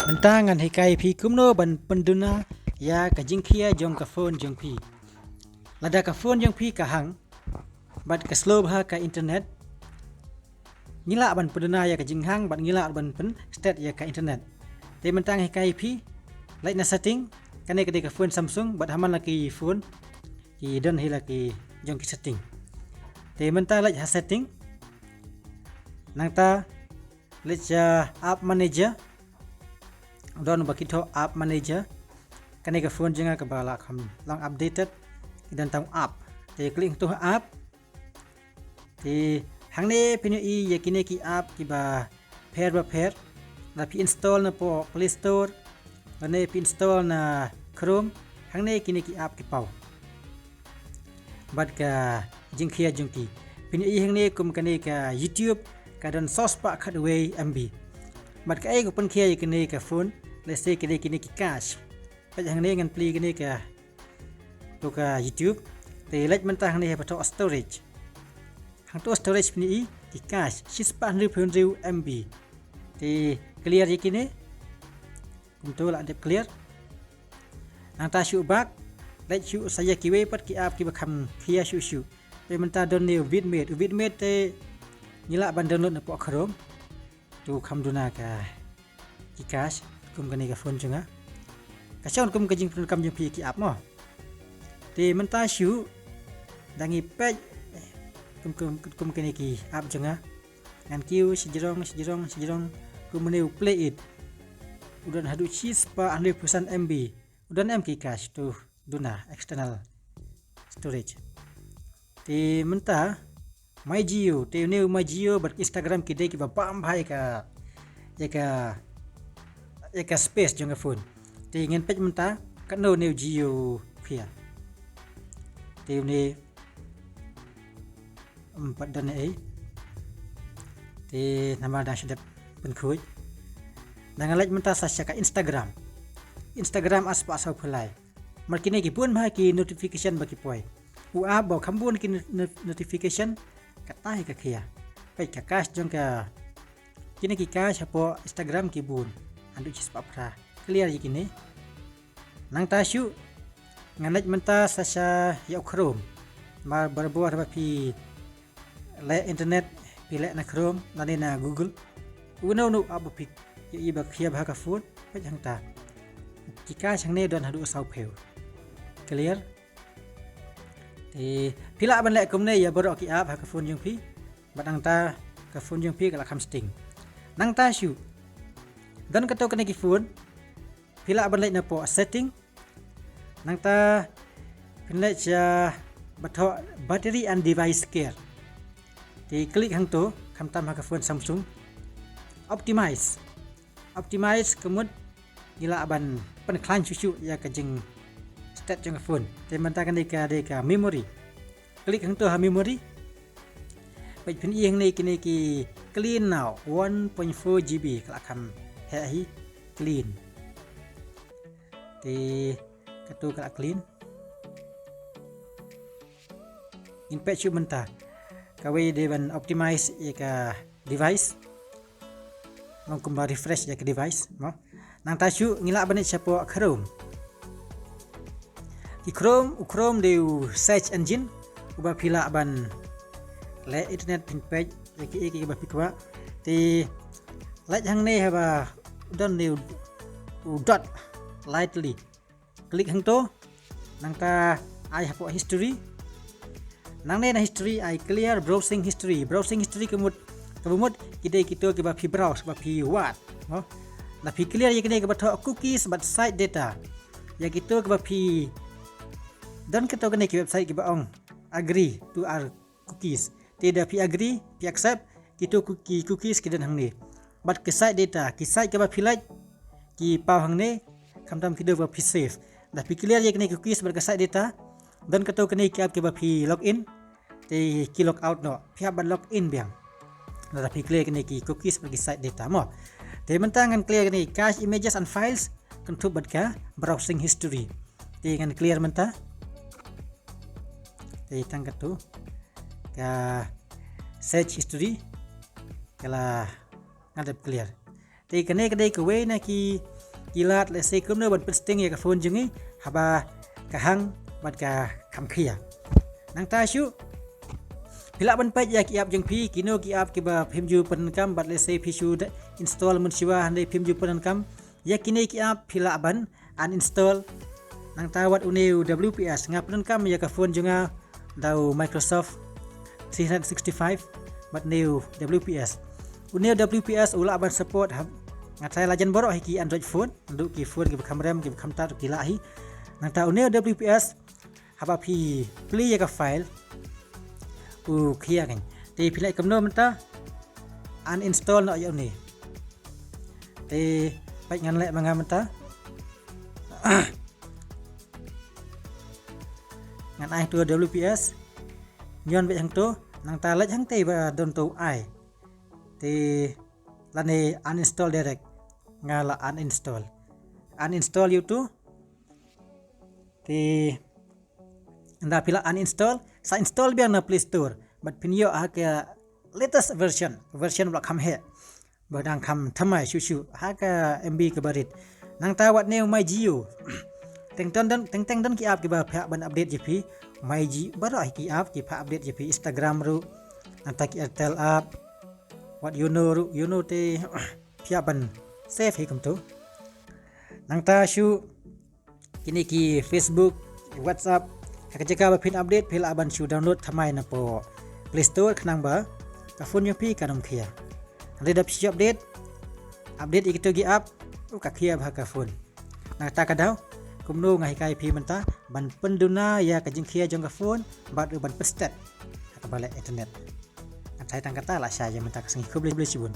Mentangan hikai pi kumno ban penduna ya ka jingkhia jong ka phone jong pi. Lada ka phone jong pi ka hang bat ka slow ha ka internet. Ngila ban penduna ya ka jinghang bat ngila ban pen stat ya ka internet. Te mentang hikai pi like na setting kane ka phone Samsung bat haman laki phone ki don hila ki jong ki setting. Te mentang like ha setting nang ta let's app manager don bakito app manager kane ka phone jenga ka bala kham lang updated dan tang app te klik tu app te hangne pinu i yakine ki app ki ba pair na pi install na po Play Store na pi install na Chrome hangne kine ki app ki pau bad ka jingkhia jungki pinu i hangne kum kane ka YouTube ka don sos pa khatway MB bad ka ai ko pen khia yakine ka phone let's say kini ki cache pa hang ne ngan pli kini ka to ka YouTube te lek mentah ni pa to storage hang to storage ni ki cache 600 MB te clear yakini untuk la de clear nang ta shu bak lek shu saya kiwe pat ki app ki bakam khia shu te mentah don ni vidmate te nyila ban download na po Chrome tu kham duna ka ki cache kum kani ka phone chunga ka chon kum ka jing kam jing pi ki app mo te menta shu dangi page kum kani ki app chunga ngan kiu sejirong kum mene play it udan hadu chis pa 100% MB udan M ki cache tu duna external storage te menta my geo te ne my geo bat Instagram ki de ki ba pam bhai ka ya space jong phone te ngin page menta ka no new geo khia te ne pat dan ai te nama dah sedap pen khuj nang like menta sa ka Instagram aspa sau phlai markine ki pun ma ki notification baki poi u a ba khambun ki notification katai ka khia pai ka cache jong ka kini ki cache po Instagram ki bun andu chis papra clear yikini nang tasyu nganaj menta sasa ya Chrome ma berbuah ba pi le internet pi le na Chrome nani na Google uno no abu pik yi ba khia ba ka phone pa jang ta kika changne don hadu sau pheu clear te pila ban le kumne ya boro ki app ha ka phone jung pi badang ta ka phone jung pi kala kham sting nang tasyu dan kato kena ki phone pila ban lek na po setting nang ta pinlek ja bato battery and device care ti klik hang to kham tam ha ka phone Samsung optimize kemud gila ban pen klan chuchu ya ka jing stat jong phone te manta kan de ka memory klik hang to ha memory pai pin i hang nei kini ki clean now 1.4 GB kala kham hi clean te katu kala clean in patch menta kawe de ban optimize ya ka device mong kumba refresh ya ka device mo nang ta chu ngila ban chapo Chrome ki Chrome de search engine uba pila ban le internet pin page ya ki ba pikwa te like hang ne haba don new dot lightly klik hang to nang ta ai hapo history nang ne na history ai clear browsing history kemud kidai kita ke ba pi browse ba pi what no na pi clear ya kidai ke ba cookies but site data ya kita ke ba pi dan kita kena ke website ke ba ong agree to our cookies tidak pi agree pi accept kita cookies ke dan hang ne bat ke site data ki site ke ba filaj ki pau hang ne kamtam ki ba pi save dah pi clear ye kene cookies bar ke site data dan kato kene ki app ke ba pi login te ki log out no pi ba login biang dah pi clear kene ki cookies bar ke site data mo te mentangan clear kene cache images and files kentu bat ka browsing history te ngan clear menta te tang katu ka search history kala ngadap clear te kene kedai ke we na ki kilat le se kumno ban pesting ya ka phone jengi haba ka hang bat ka kham khia nang ta shu pila ban paj ya ki app jeng phi kino ki app ki ba phim ju pan kam bat le se phi shu install mun siwa hande phim ju pan kam ya kini ki app pila ban uninstall nang ta wat uneu WPS ngap pan kam ya ka phone jenga dau Microsoft 365 bat new WPS uneu WPS ula ban support ngatai lajan borok ki Android phone nduk ki phone ki kamera ki kamera ki lahi nang ta uneu WPS haba phi play ya ka file khia kan te philai kamno menta uninstall no ya ni te pai ngan lek manga menta ngan ai tu WPS nyon be hang tu nang ta lek hang te ba don tu ai te lane uninstall direct ngala uninstall you tu te anda pila uninstall sa install biar na Play Store but pinyo ke latest version bla kham he badang kham thamai shu ka MB ke barit nang tawat new my geo teng dan ki app ki ba pha ban update jp my geo bara ki app ki pha update jp Instagram ru anta ki Airtel app what you know te pha ban save hi kum tu nang ta shu kini ki Facebook WhatsApp jika ba pin update pila ban shu download thamai na po Play Store khnang ba ka phone yo pi kanam khia ande dap shi update ikito gi app ka khia ba ka phone na ta ka daw kumno ngai kai pi menta ban penduna ya ka jing khia jong ka phone ba ban pestet ka balik internet antai tang kata la sha ya menta ka sing kubli sibun